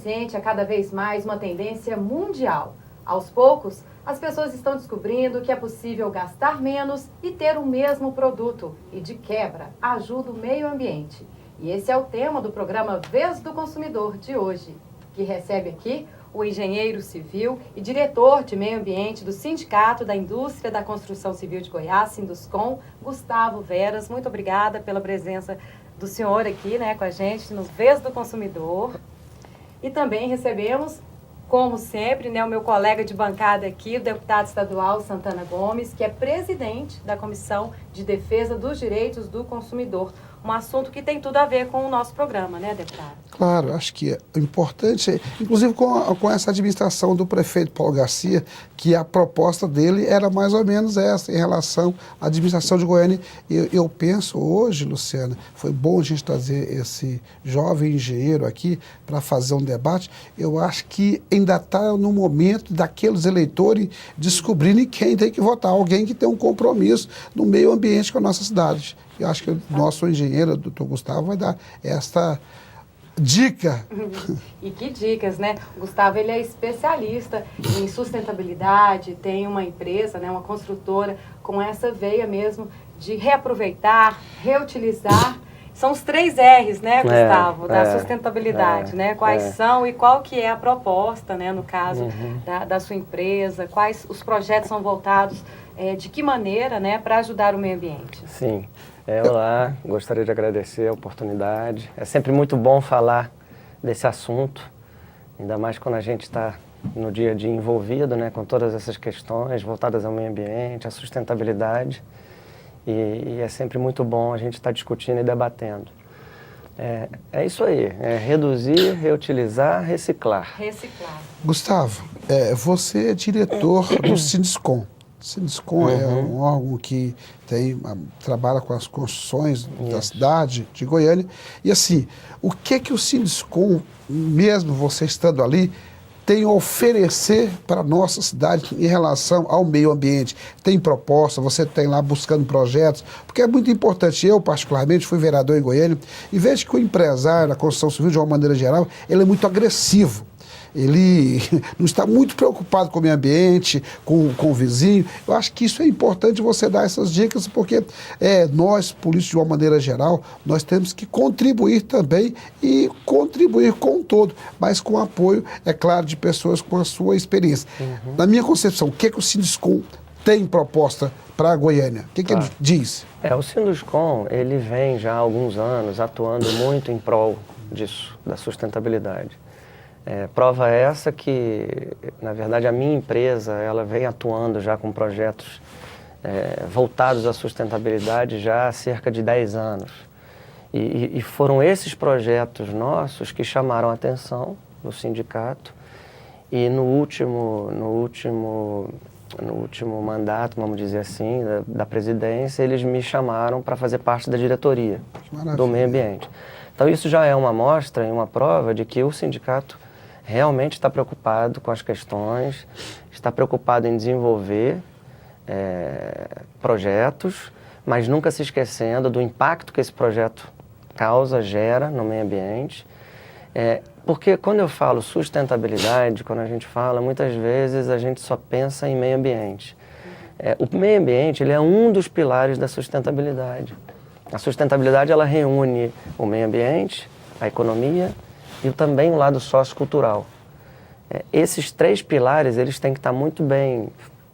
eficiente é cada vez mais uma tendência mundial. Aos poucos, as pessoas estão descobrindo que é possível gastar menos e ter o mesmo produto. E, de quebra, ajuda o meio ambiente. E esse é o tema do programa Vez do Consumidor de hoje, que recebe aqui o engenheiro civil e diretor de meio ambiente do Sindicato da Indústria da Construção Civil de Goiás, Sinduscon, Gustavo Veras. Muito obrigada pela presença do senhor aqui, com a gente no Vez do Consumidor. E também recebemos, como sempre, o meu colega de bancada aqui, o deputado estadual Santana Gomes, que é presidente da Comissão de Defesa dos Direitos do Consumidor. Um assunto que tem tudo a ver com o nosso programa, deputado? Claro, acho que é importante, inclusive com essa administração do prefeito Paulo Garcia, que a proposta dele era mais ou menos essa, em relação à administração de Goiânia. Eu penso hoje, Luciana, foi bom a gente trazer esse jovem engenheiro aqui para fazer um debate. Eu acho que ainda está no momento daqueles eleitores descobrirem quem tem que votar, alguém que tem um compromisso no meio ambiente com a nossa cidade. Eu acho que o nosso engenheiro, o doutor Gustavo, vai dar esta dica. E que dicas, O Gustavo, ele é especialista em sustentabilidade, tem uma empresa, uma construtora com essa veia mesmo de reaproveitar, reutilizar. São os 3 R's, Gustavo, da sustentabilidade, Quais são e qual que é a proposta, no caso da sua empresa, quais os projetos são voltados, de que maneira, para ajudar o meio ambiente? Sim. Olá, gostaria de agradecer a oportunidade. É sempre muito bom falar desse assunto, ainda mais quando a gente está no dia a dia envolvido, com todas essas questões voltadas ao meio ambiente, à sustentabilidade. E é sempre muito bom a gente estar discutindo e debatendo. É isso aí, reduzir, reutilizar, reciclar. Gustavo, você é diretor do Sinduscon. Sinduscon é um órgão que trabalha com as construções da cidade de Goiânia. E assim, o que o Sinduscon, mesmo você estando ali, tem a oferecer para a nossa cidade em relação ao meio ambiente? Tem proposta, você tem lá buscando projetos, porque é muito importante. Eu, particularmente, fui vereador em Goiânia e vejo que o empresário da construção civil, de uma maneira geral, ele é muito agressivo. Ele não está muito preocupado com o meio ambiente, com o vizinho. Eu acho que isso é importante você dar essas dicas, porque nós, políticos, de uma maneira geral, nós temos que contribuir também e contribuir com o todo, mas com o apoio, é claro, de pessoas com a sua experiência. Na minha concepção, o que o Sinduscon tem proposta para a Goiânia? O que ele diz? O Sinduscon, ele vem já há alguns anos atuando muito em prol disso, da sustentabilidade. Prova essa que, na verdade, a minha empresa, ela vem atuando já com projetos voltados à sustentabilidade já há cerca de 10 anos. E foram esses projetos nossos que chamaram a atenção do sindicato. E no último mandato, vamos dizer assim, da presidência, eles me chamaram para fazer parte da diretoria do meio ambiente. Então isso já é uma amostra e uma prova de que o sindicato realmente está preocupado com as questões, está preocupado em desenvolver projetos, mas nunca se esquecendo do impacto que esse projeto gera no meio ambiente. Porque quando eu falo sustentabilidade, quando a gente fala, muitas vezes a gente só pensa em meio ambiente. O meio ambiente, ele é um dos pilares da sustentabilidade. A sustentabilidade, ela reúne o meio ambiente, a economia e também o lado sociocultural. Esses 3 pilares, eles têm que estar muito bem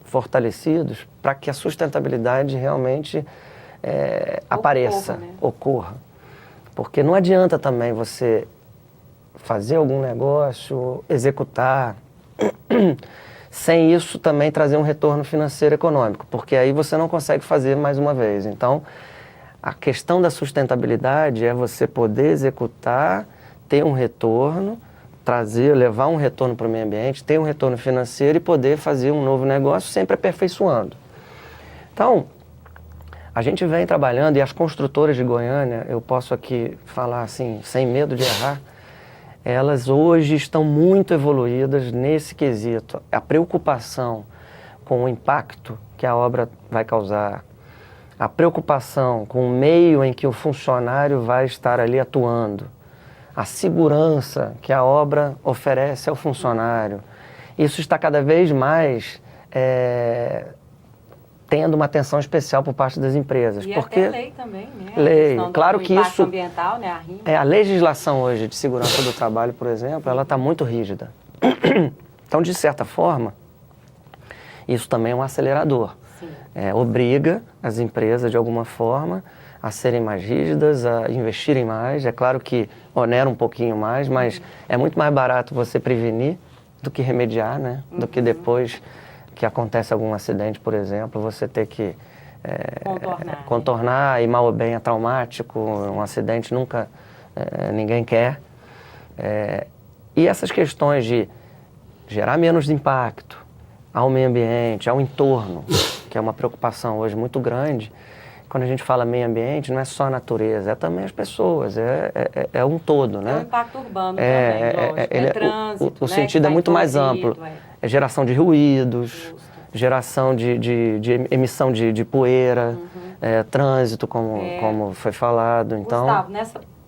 fortalecidos para que a sustentabilidade realmente ocorra. Porque não adianta também você fazer algum negócio, executar, sem isso também trazer um retorno financeiro econômico, porque aí você não consegue fazer mais uma vez. Então, a questão da sustentabilidade é você poder executar, ter um retorno, levar um retorno para o meio ambiente, ter um retorno financeiro e poder fazer um novo negócio sempre aperfeiçoando. Então, a gente vem trabalhando e as construtoras de Goiânia, eu posso aqui falar assim, sem medo de errar, elas hoje estão muito evoluídas nesse quesito. A preocupação com o impacto que a obra vai causar, a preocupação com o meio em que o funcionário vai estar ali atuando, a segurança que a obra oferece ao funcionário. Isso está cada vez mais tendo uma atenção especial por parte das empresas. E porque até lei também, né? Lei, claro que isso... ambiental, né? A RIM. A legislação hoje de segurança do trabalho, por exemplo, ela está muito rígida. Então, de certa forma, isso também é um acelerador. Obriga as empresas, de alguma forma, a serem mais rígidas, a investirem mais. É claro que onera um pouquinho mais, mas é muito mais barato você prevenir do que remediar, né? Do que depois que acontece algum acidente, por exemplo, você ter que contornar, e mal ou bem é traumático, um acidente nunca ninguém quer. E essas questões de gerar menos impacto ao meio ambiente, ao entorno, que é uma preocupação hoje muito grande. Quando a gente fala meio ambiente, não é só a natureza, é também as pessoas, é um todo, né? É o impacto urbano também, lógico, trânsito, o sentido é muito mais amplo. É geração de ruídos, geração de emissão de poeira, trânsito, como foi falado. Então, Gustavo,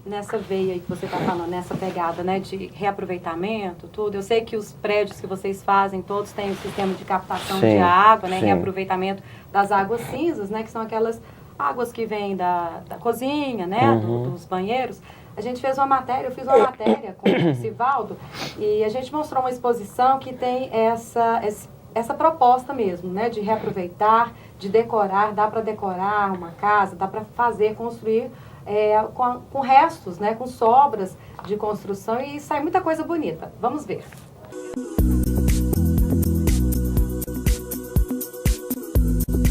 nessa veia aí que você está falando, nessa pegada, né, de reaproveitamento, tudo, eu sei que os prédios que vocês fazem, todos têm o sistema de captação de água, né, reaproveitamento das águas cinzas, né, que são aquelas águas que vêm da cozinha, né, dos banheiros. A gente fez uma matéria, eu fiz uma matéria com o Sivaldo, e a gente mostrou uma exposição que tem essa proposta mesmo, né, de reaproveitar, de decorar, dá para decorar uma casa, dá para construir com restos, né, com sobras de construção, e sai muita coisa bonita. Vamos ver.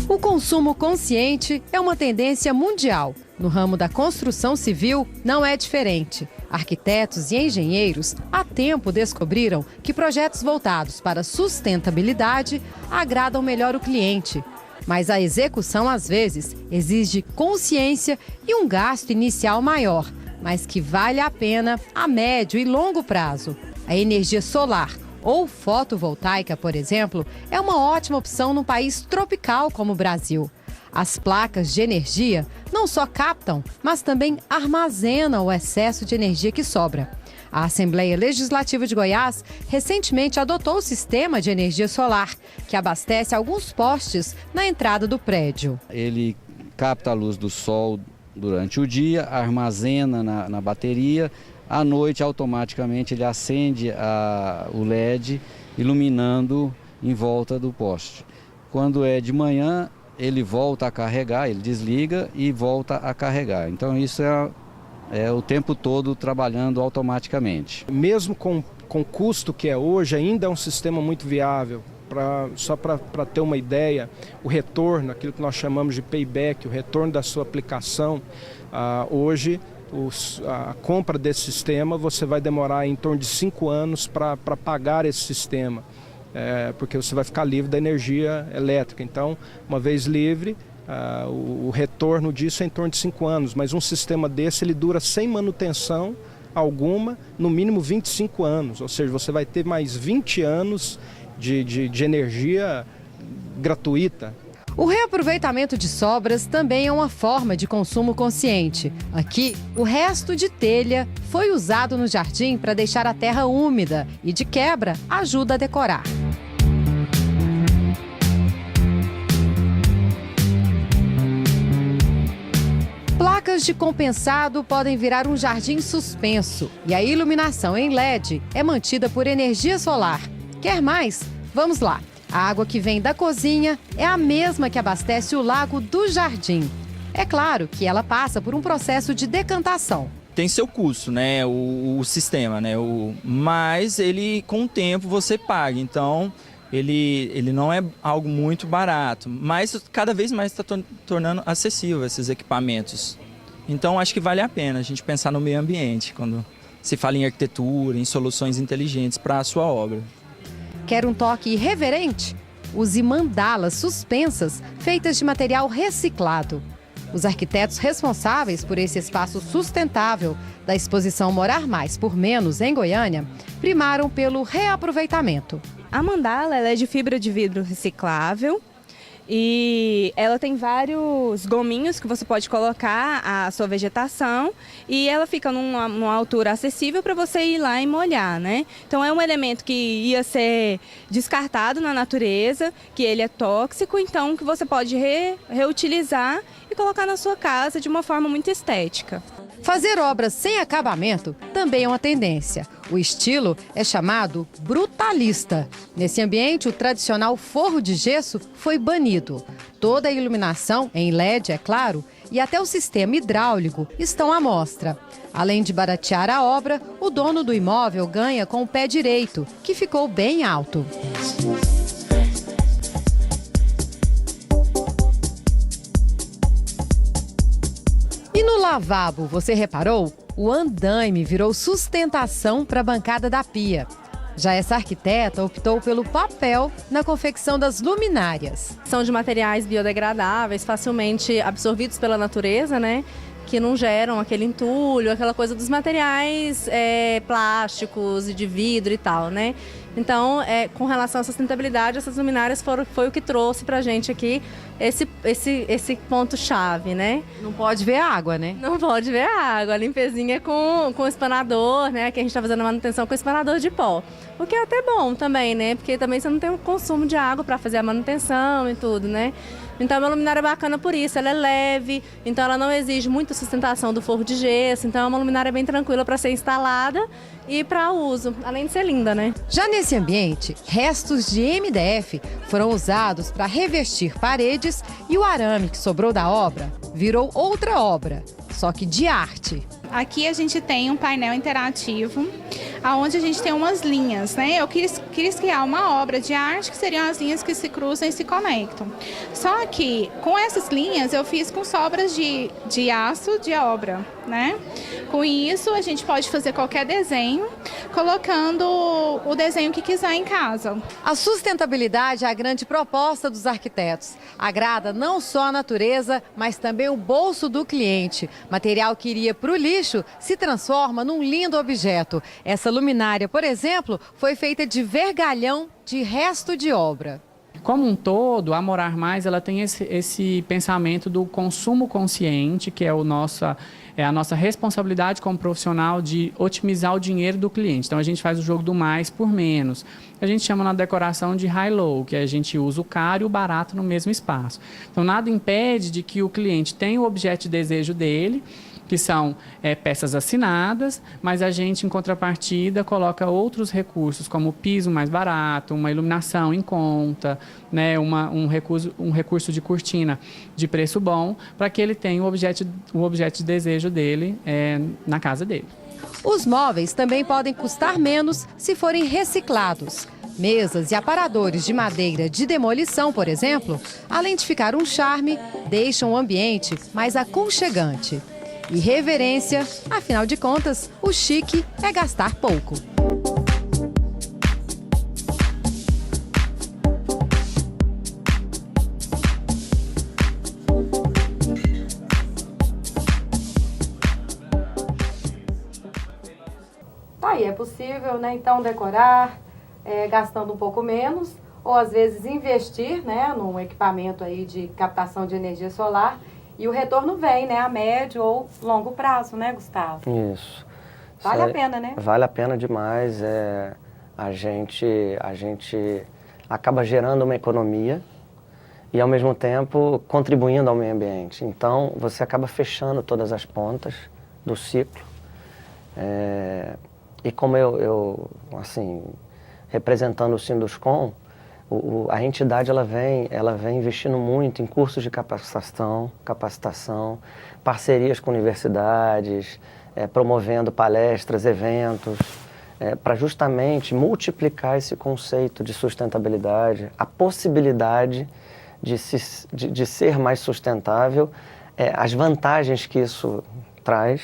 O consumo consciente é uma tendência mundial. No ramo da construção civil, não é diferente. Arquitetos e engenheiros há tempo descobriram que projetos voltados para sustentabilidade agradam melhor o cliente. Mas a execução, às vezes, exige consciência e um gasto inicial maior, mas que vale a pena a médio e longo prazo. A energia solar ou fotovoltaica, por exemplo, é uma ótima opção num país tropical como o Brasil. As placas de energia não só captam, mas também armazenam o excesso de energia que sobra. A Assembleia Legislativa de Goiás recentemente adotou o sistema de energia solar, que abastece alguns postes na entrada do prédio. Ele capta a luz do sol durante o dia, armazena na bateria. À noite, automaticamente, ele acende o LED, iluminando em volta do poste. Quando é de manhã, ele volta a carregar, ele desliga e volta a carregar. Então, isso é o tempo todo trabalhando automaticamente. Mesmo com o custo que é hoje, ainda é um sistema muito viável. Só para ter uma ideia, o retorno, aquilo que nós chamamos de payback, o retorno da sua aplicação, hoje, a compra desse sistema, você vai demorar em torno de 5 anos para pagar esse sistema, porque você vai ficar livre da energia elétrica. Então, uma vez livre, o retorno disso é em torno de 5 anos, mas um sistema desse ele dura sem manutenção alguma, no mínimo 25 anos, ou seja, você vai ter mais 20 anos de energia gratuita. O reaproveitamento de sobras também é uma forma de consumo consciente. Aqui, o resto de telha foi usado no jardim para deixar a terra úmida e, de quebra, ajuda a decorar. Placas de compensado podem virar um jardim suspenso e a iluminação em LED é mantida por energia solar. Quer mais? Vamos lá! A água que vem da cozinha é a mesma que abastece o lago do jardim. É claro que ela passa por um processo de decantação. Tem seu custo, né, o sistema, né, mas ele com o tempo você paga, então ele não é algo muito barato, mas cada vez mais está tornando acessível esses equipamentos. Então acho que vale a pena a gente pensar no meio ambiente quando se fala em arquitetura, em soluções inteligentes para a sua obra. Quer um toque irreverente? Use mandalas suspensas feitas de material reciclado. Os arquitetos responsáveis por esse espaço sustentável da exposição Morar Mais por Menos em Goiânia primaram pelo reaproveitamento. A mandala ela é de fibra de vidro reciclável E ela tem vários gominhos que você pode colocar a sua vegetação e ela fica numa altura acessível para você ir lá e molhar, né? Então é um elemento que ia ser descartado na natureza, que ele é tóxico, então que você pode reutilizar e colocar na sua casa de uma forma muito estética. Fazer obras sem acabamento também é uma tendência. O estilo é chamado brutalista. Nesse ambiente, o tradicional forro de gesso foi banido. Toda a iluminação, em LED, é claro, e até o sistema hidráulico estão à mostra. Além de baratear a obra, o dono do imóvel ganha com o pé direito, que ficou bem alto. E no lavabo, você reparou? O andaime virou sustentação para a bancada da pia. Já essa arquiteta optou pelo papel na confecção das luminárias. São de materiais biodegradáveis, facilmente absorvidos pela natureza, né? Que não geram aquele entulho, aquela coisa dos materiais plásticos e de vidro e tal, né? Então, com relação à sustentabilidade, essas luminárias foi o que trouxe pra gente aqui esse ponto-chave, né? Não pode ver a água, né? Não pode ver a água. A limpezinha com espanador, né? Que a gente tá fazendo a manutenção com espanador de pó. O que é até bom também, né? Porque também você não tem um consumo de água para fazer a manutenção e tudo, né? Então, é uma luminária bacana por isso. Ela é leve, então ela não exige muita sustentação do forro de gesso. Então, é uma luminária bem tranquila para ser instalada e para uso, além de ser linda, né? Já nesse ambiente, restos de MDF foram usados para revestir paredes e o arame que sobrou da obra virou outra obra, só que de arte. Aqui a gente tem um painel interativo, onde a gente tem umas linhas, né? Eu quis criar uma obra de arte que seriam as linhas que se cruzam e se conectam. Só que com essas linhas eu fiz com sobras de aço de obra, né? Com isso a gente pode fazer qualquer desenho, colocando o desenho que quiser em casa. A sustentabilidade é a grande proposta dos arquitetos. Agrada não só a natureza, mas também o bolso do cliente. Material que iria para o lixo se transforma num lindo objeto. Essa luminária, por exemplo, foi feita de vergalhão de resto de obra. Como um todo, a Morar Mais ela tem esse pensamento do consumo consciente, que é a nossa responsabilidade como profissional de otimizar o dinheiro do cliente. Então, a gente faz o jogo do mais por menos. A gente chama na decoração de high-low, que a gente usa o caro e o barato no mesmo espaço. Então, nada impede de que o cliente tenha o objeto de desejo dele, que são peças assinadas, mas a gente, em contrapartida, coloca outros recursos, como o piso mais barato, uma iluminação em conta, né, um recurso de cortina de preço bom, para que ele tenha o objeto de desejo dele na casa dele. Os móveis também podem custar menos se forem reciclados. Mesas e aparadores de madeira de demolição, por exemplo, além de ficar um charme, deixam o ambiente mais aconchegante. E reverência, afinal de contas, o chique é gastar pouco. Tá aí, é possível, né, então decorar gastando um pouco menos, ou às vezes investir, né, num equipamento aí de captação de energia solar. E o retorno vem, né, a médio ou longo prazo, né, Gustavo? Isso. Vale a pena, né? Vale a pena demais. A gente acaba gerando uma economia e, ao mesmo tempo, contribuindo ao meio ambiente. Então, você acaba fechando todas as pontas do ciclo. E como eu assim, representando o Sinduscom, a entidade ela vem investindo muito em cursos de capacitação, parcerias com universidades, promovendo palestras, eventos, para justamente multiplicar esse conceito de sustentabilidade, a possibilidade de ser mais sustentável, as vantagens que isso traz,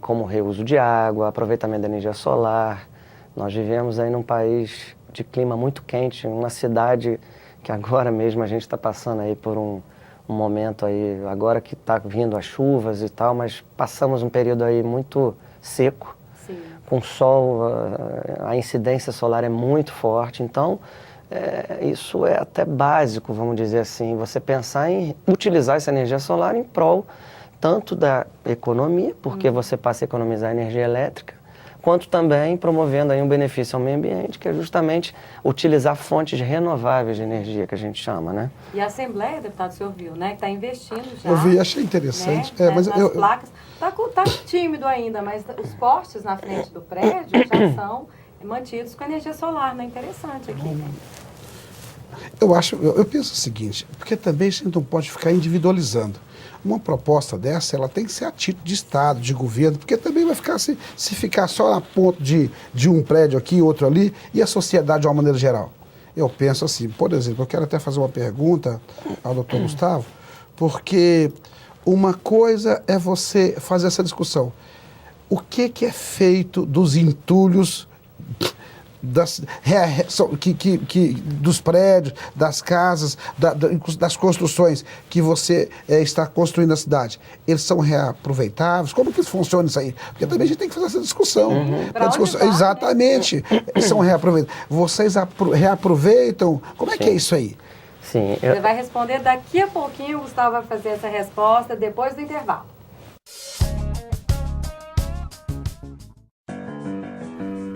como reuso de água, aproveitamento da energia solar. Nós vivemos aí num país de clima muito quente, uma cidade que agora mesmo a gente está passando aí por um momento aí, agora que está vindo as chuvas e tal, mas passamos um período aí muito seco, Sim. com sol, a incidência solar é muito forte, então isso é até básico, vamos dizer assim, você pensar em utilizar essa energia solar em prol tanto da economia, porque você passa a economizar energia elétrica, quanto também promovendo aí um benefício ao meio ambiente, que é justamente utilizar fontes renováveis de energia, que a gente chama, né? E a Assembleia, deputado, o senhor viu, né? Que está investindo já. Eu vi, achei interessante. Né, Mas nas placas. Tá tímido ainda, mas os postes na frente do prédio já são mantidos com energia solar, né? Interessante aqui. Eu penso o seguinte, porque também a gente não pode ficar individualizando. Uma proposta dessa, ela tem que ser a título de Estado, de governo, porque também vai ficar, se ficar só na ponto de um prédio aqui, outro ali, e a sociedade de uma maneira geral. Eu penso assim, por exemplo, eu quero até fazer uma pergunta ao doutor Gustavo, porque uma coisa é você fazer essa discussão. O que é feito dos entulhos dos prédios, das casas, das construções que você está construindo na cidade? Eles são reaproveitáveis? Como que funciona isso aí? Porque também a gente tem que fazer essa discussão. Exatamente. São reaproveitáveis. Vocês reaproveitam? Como é que é isso aí? Sim. Você vai responder daqui a pouquinho, o Gustavo vai fazer essa resposta depois do intervalo.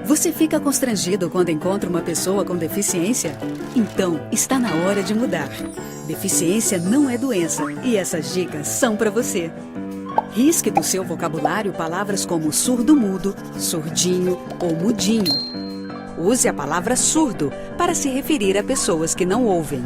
Você fica constrangido quando encontra uma pessoa com deficiência? Então, está na hora de mudar. Deficiência não é doença e essas dicas são para você. Risque do seu vocabulário palavras como surdo-mudo, surdinho ou mudinho. Use a palavra surdo para se referir a pessoas que não ouvem.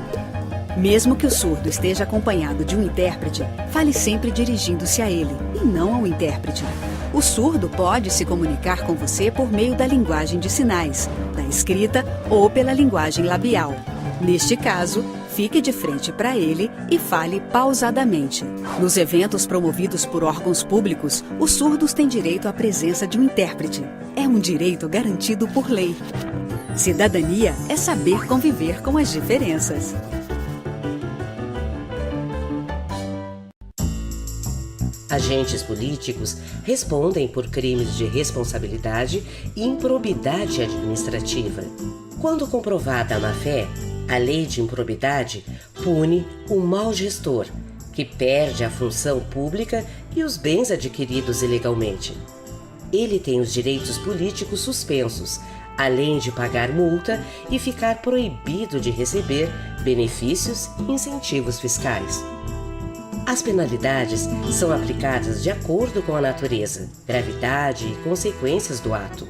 Mesmo que o surdo esteja acompanhado de um intérprete, fale sempre dirigindo-se a ele e não ao intérprete. O surdo pode se comunicar com você por meio da linguagem de sinais, da escrita ou pela linguagem labial. Neste caso, fique de frente para ele e fale pausadamente. Nos eventos promovidos por órgãos públicos, os surdos têm direito à presença de um intérprete. É um direito garantido por lei. Cidadania é saber conviver com as diferenças. Agentes políticos respondem por crimes de responsabilidade e improbidade administrativa. Quando comprovada a má-fé, a lei de improbidade pune o mau gestor, que perde a função pública e os bens adquiridos ilegalmente. Ele tem os direitos políticos suspensos, além de pagar multa e ficar proibido de receber benefícios e incentivos fiscais. As penalidades são aplicadas de acordo com a natureza, gravidade e consequências do ato.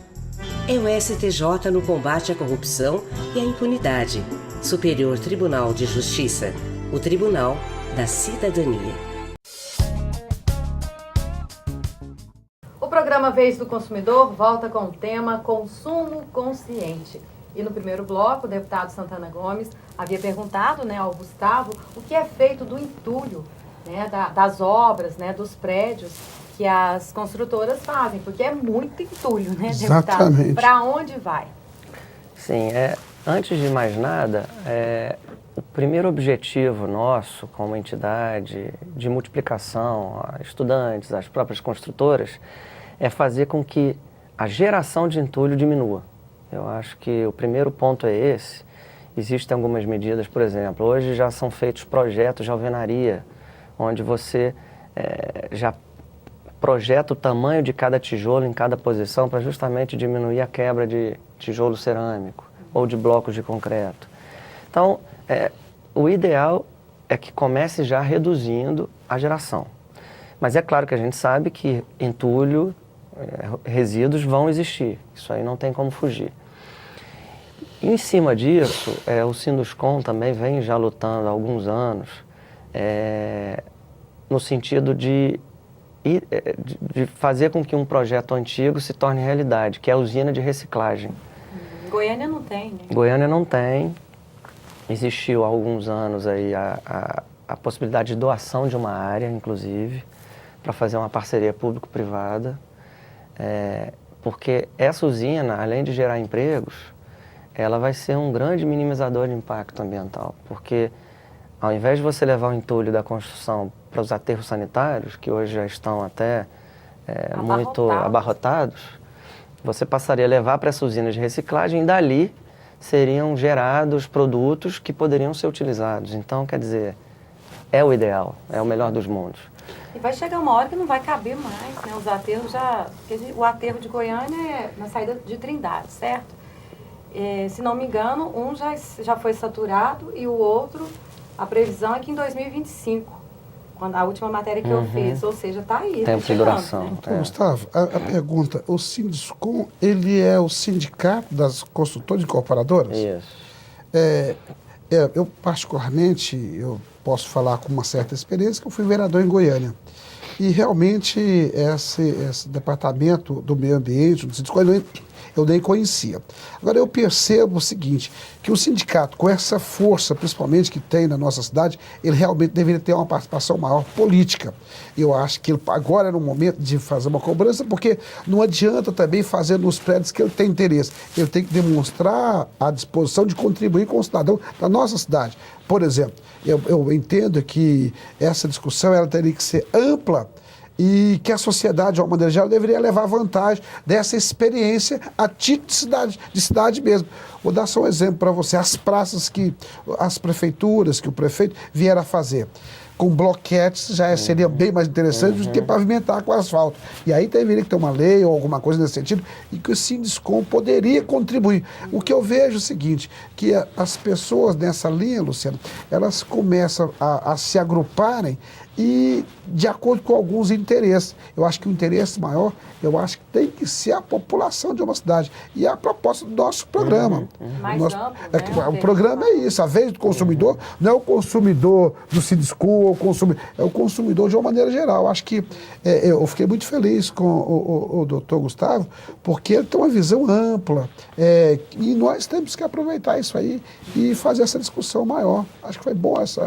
É o STJ no combate à corrupção e à impunidade. Superior Tribunal de Justiça, o Tribunal da Cidadania. O programa Vez do Consumidor volta com o tema Consumo Consciente. E no primeiro bloco, o deputado Santana Gomes havia perguntado, ao Gustavo o que é feito do entulho, das obras, dos prédios que as construtoras fazem, porque é muito entulho, Exatamente. Para onde vai? Sim, antes de mais nada, o primeiro objetivo nosso como entidade de multiplicação a estudantes, as próprias construtoras, é fazer com que a geração de entulho diminua. Eu acho que o primeiro ponto é esse. Existem algumas medidas, por exemplo, hoje já são feitos projetos de alvenaria, onde você já projeta o tamanho de cada tijolo em cada posição para justamente diminuir a quebra de tijolo cerâmico ou de blocos de concreto. Então, o ideal é que comece já reduzindo a geração. Mas é claro que a gente sabe que entulho, resíduos vão existir, isso aí não tem como fugir. Em cima disso, o Sinduscom também vem já lutando há alguns anos, no sentido de fazer com que um projeto antigo se torne realidade, que é a usina de reciclagem. Goiânia não tem, né? Goiânia não tem. Existiu há alguns anos aí a possibilidade de doação de uma área, inclusive, para fazer uma parceria público-privada, porque essa usina, além de gerar empregos, ela vai ser um grande minimizador de impacto ambiental, porque ao invés de você levar o entulho da construção para os aterros sanitários, que hoje já estão até muito abarrotados, você passaria a levar para essa usina de reciclagem e dali seriam gerados produtos que poderiam ser utilizados. Então, quer dizer, é o ideal, é o melhor dos mundos. E vai chegar uma hora que não vai caber mais, né? Os aterros já... Porque o aterro de Goiânia é na saída de Trindade, certo? Se não me engano, um já foi saturado e o outro, a previsão é que em 2025, quando a última matéria que eu fiz, ou seja, está aí. Tempo de duração. Né? Gustavo, a pergunta, o Sinduscon, ele é o sindicato das construtoras e incorporadoras? Isso. Eu, particularmente, eu posso falar com uma certa experiência, que eu fui vereador em Goiânia. E realmente esse departamento do meio ambiente, do Sinduscon, eu nem conhecia. Agora, eu percebo o seguinte, que o sindicato, com essa força, principalmente, que tem na nossa cidade, ele realmente deveria ter uma participação maior política. Eu acho que agora era o momento de fazer uma cobrança, porque não adianta também fazer nos prédios que ele tem interesse. Ele tem que demonstrar a disposição de contribuir com o cidadão da nossa cidade. Por exemplo, eu entendo que essa discussão ela teria que ser ampla, e que a sociedade, de uma maneira geral, deveria levar vantagem dessa experiência a título de cidade mesmo. Vou dar só um exemplo para você. As praças que as prefeituras, que o prefeito vier a fazer com bloquetes já seria bem mais interessante do que pavimentar com asfalto. E aí deveria ter uma lei ou alguma coisa nesse sentido e que o Sinduscon poderia contribuir. O que eu vejo é o seguinte, que as pessoas nessa linha, Luciano, elas começam a se agruparem e de acordo com alguns interesses. Eu acho que o interesse maior, eu acho que tem que ser a população de uma cidade. E é a proposta do nosso programa. Mais amplo, né? O programa é isso, a vez do consumidor, não é o consumidor do Sinduscon, é o consumidor de uma maneira geral. Eu acho que eu fiquei muito feliz com o doutor Gustavo, porque ele tem uma visão ampla. E nós temos que aproveitar isso aí e fazer essa discussão maior. Acho que foi bom esse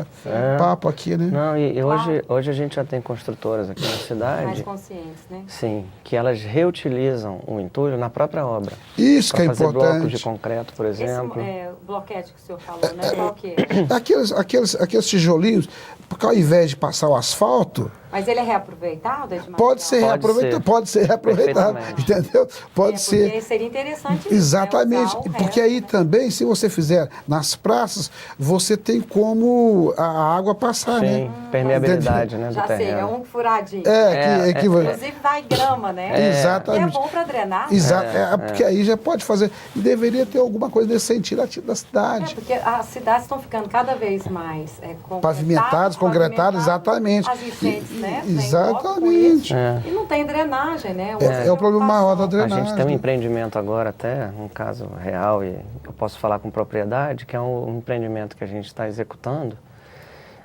papo aqui, né? Não, e hoje a gente já tem construtoras aqui na cidade. Mais conscientes, né? Sim, que elas reutilizam o entulho na própria obra. Isso que é fazer importante. Blocos de concreto, por exemplo. Esse bloquete que o senhor falou, né? Qual que é? Aqueles tijolinhos, porque ao invés de passar o asfalto... Mas ele é reaproveitado, Edmar? Pode ser reaproveitado, entendeu? Pode ser. Porque seria interessante isso, exatamente, né? porque aí também, se você fizer nas praças, você tem como a água passar, sim, né? Permeabilidade, né, do já terreno. sei, é um furadinho. Inclusive vai grama, né? Exatamente. E é bom para drenar. Exato, porque aí já pode fazer. E deveria ter alguma coisa nesse sentido da cidade. Porque as cidades estão ficando cada vez mais pavimentadas, concretadas, exatamente. As enchentes, né? Exatamente. E não tem drenagem, né? É o problema maior da drenagem. A gente tem um empreendimento agora até, um caso real, e eu posso falar com propriedade, que é um empreendimento que a gente está executando,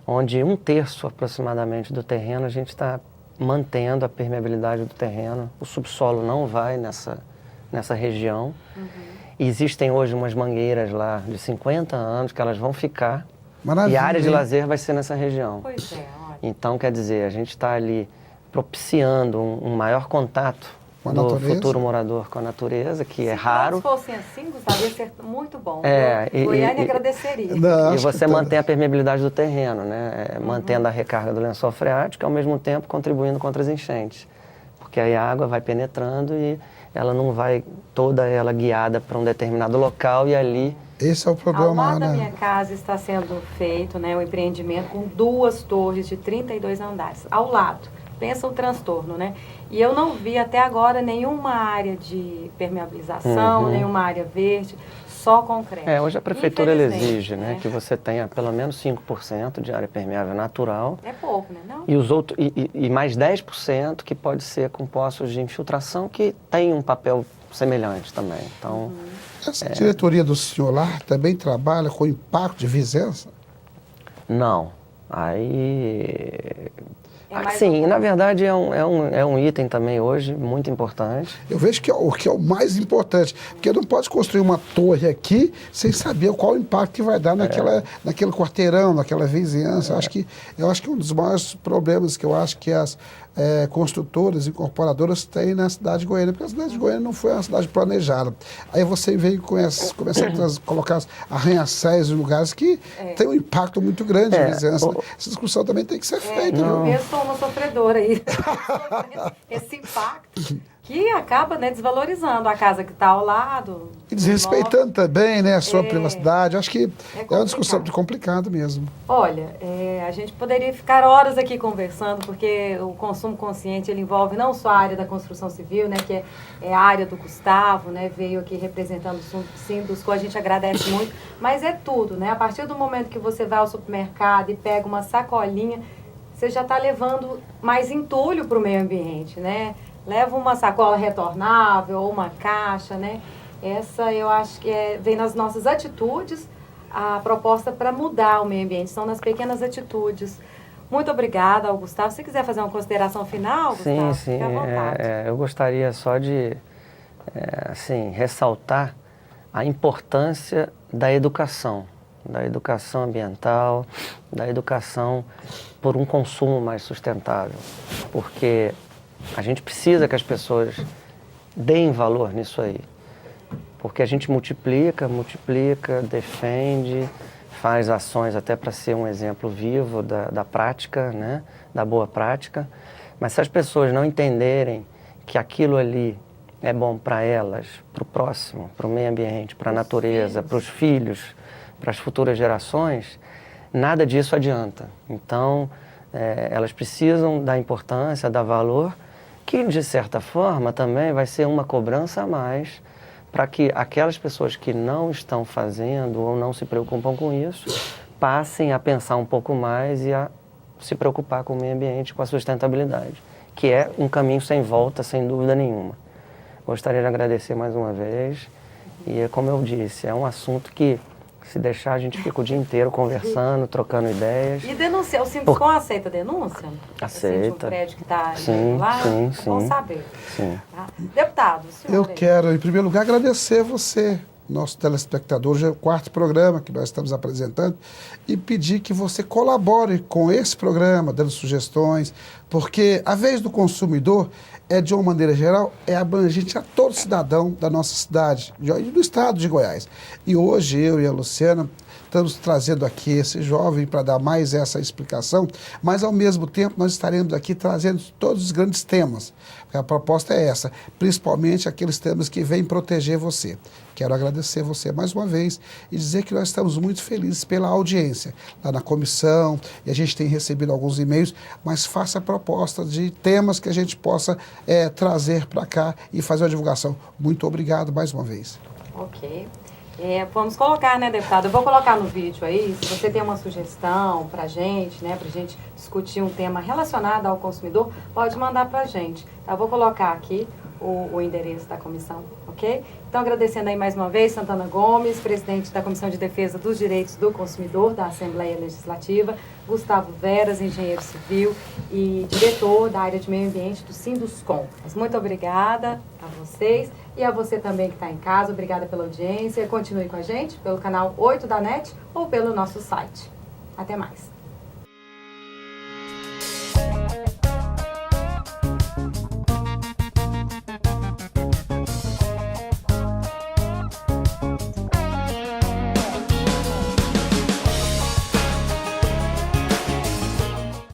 onde 1/3 aproximadamente do terreno a gente está mantendo a permeabilidade do terreno. O subsolo não vai nessa região. E existem hoje umas mangueiras lá de 50 anos que elas vão ficar. Maravilha. E a área de lazer vai ser nessa região. Pois é. Então, quer dizer, a gente está ali propiciando um maior contato do futuro morador com a natureza, que é raro. Se fossem assim, Gustavo, ia ser muito bom. Goiânia agradeceria. E você mantém a permeabilidade do terreno, né? Mantendo a recarga do lençol freático, ao mesmo tempo contribuindo contra as enchentes. Porque aí a água vai penetrando e ela não vai toda ela guiada para um determinado local e ali... Esse é o problema, ao lado da minha casa está sendo feito, né, um empreendimento com 2 torres de 32 andares. Ao lado. Pensa o transtorno, né? E eu não vi até agora nenhuma área de permeabilização, nenhuma área verde, só concreto. Hoje a prefeitura exige, né, que você tenha pelo menos 5% de área permeável natural. É pouco, né? Não? E os outros, e mais 10% que pode ser com poços de infiltração, que tem um papel semelhante também. Então, essa diretoria do senhor lá também trabalha com impacto de vizinhança? Não. Sim, na verdade é um item também hoje muito importante. Eu vejo que é o mais importante, porque não pode construir uma torre aqui sem saber qual o impacto que vai dar naquele quarteirão, naquela vizinhança. Eu acho que um dos maiores problemas que eu acho que as construtoras e incorporadoras têm na cidade de Goiânia, porque a cidade de Goiânia não foi uma cidade planejada. Aí você vem começa a colocar arranha-céus em lugares que tem um impacto muito grande na vizinhança. Essa discussão também tem que ser feita. Eu mesmo sou uma sofredora aí. Esse impacto. que acaba, né, desvalorizando a casa que está ao lado. E desrespeitando também, né, a sua privacidade. Acho que é uma discussão complicada mesmo. Olha, a gente poderia ficar horas aqui conversando, porque o consumo consciente ele envolve não só a área da construção civil, né, que é a área do Gustavo, né, veio aqui representando o Sinduscon, a gente agradece muito, mas é tudo, né, a partir do momento que você vai ao supermercado e pega uma sacolinha, você já está levando mais entulho para o meio ambiente, né? Leva uma sacola retornável ou uma caixa, né? Essa eu acho que vem nas nossas atitudes a proposta para mudar o meio ambiente. São nas pequenas atitudes. Muito obrigada ao Gustavo. Se quiser fazer uma consideração final, Gustavo, sim. fique à vontade. Eu gostaria só de assim, ressaltar a importância da educação ambiental, da educação por um consumo mais sustentável. Porque a gente precisa que as pessoas deem valor nisso aí. Porque a gente multiplica, defende, faz ações até para ser um exemplo vivo da prática, né? Da boa prática. Mas se as pessoas não entenderem que aquilo ali é bom para elas, para o próximo, para o meio ambiente, para a natureza, para os filhos, para as futuras gerações, nada disso adianta. Então, elas precisam da importância, dar valor, que de certa forma também vai ser uma cobrança a mais para que aquelas pessoas que não estão fazendo ou não se preocupam com isso, passem a pensar um pouco mais e a se preocupar com o meio ambiente, com a sustentabilidade, que é um caminho sem volta, sem dúvida nenhuma. Gostaria de agradecer mais uma vez e, como eu disse, é um assunto que, se deixar, a gente fica o dia inteiro conversando, trocando ideias. E denunciar, o Sinduscon aceita denúncia? Aceita. Um prédio que está lá? Sim. Vamos saber. Sim. Tá? Deputado, senhor. Eu quero, em primeiro lugar, agradecer você, nosso telespectador, já é o 4º programa que nós estamos apresentando, e pedir que você colabore com esse programa, dando sugestões, porque a vez do consumidor de uma maneira geral, abrangente a todo cidadão da nossa cidade e do estado de Goiás. E hoje eu e a Luciana estamos trazendo aqui esse jovem para dar mais essa explicação, mas ao mesmo tempo nós estaremos aqui trazendo todos os grandes temas. A proposta é essa, principalmente aqueles temas que vêm proteger você. Quero agradecer você mais uma vez e dizer que nós estamos muito felizes pela audiência lá na comissão, e a gente tem recebido alguns e-mails, mas faça propostas de temas que a gente possa trazer para cá e fazer uma divulgação. Muito obrigado mais uma vez. Ok. Vamos colocar, né, deputado? Eu vou colocar no vídeo aí, se você tem uma sugestão pra gente, né, pra gente discutir um tema relacionado ao consumidor, pode mandar pra gente. Eu vou colocar aqui o endereço da comissão, ok? Então, agradecendo aí mais uma vez, Santana Gomes, presidente da Comissão de Defesa dos Direitos do Consumidor da Assembleia Legislativa, Gustavo Veras, engenheiro civil e diretor da área de meio ambiente do Sinduscon. Mas muito obrigada a vocês e a você também que está em casa. Obrigada pela audiência. Continue com a gente pelo canal 8 da NET ou pelo nosso site. Até mais.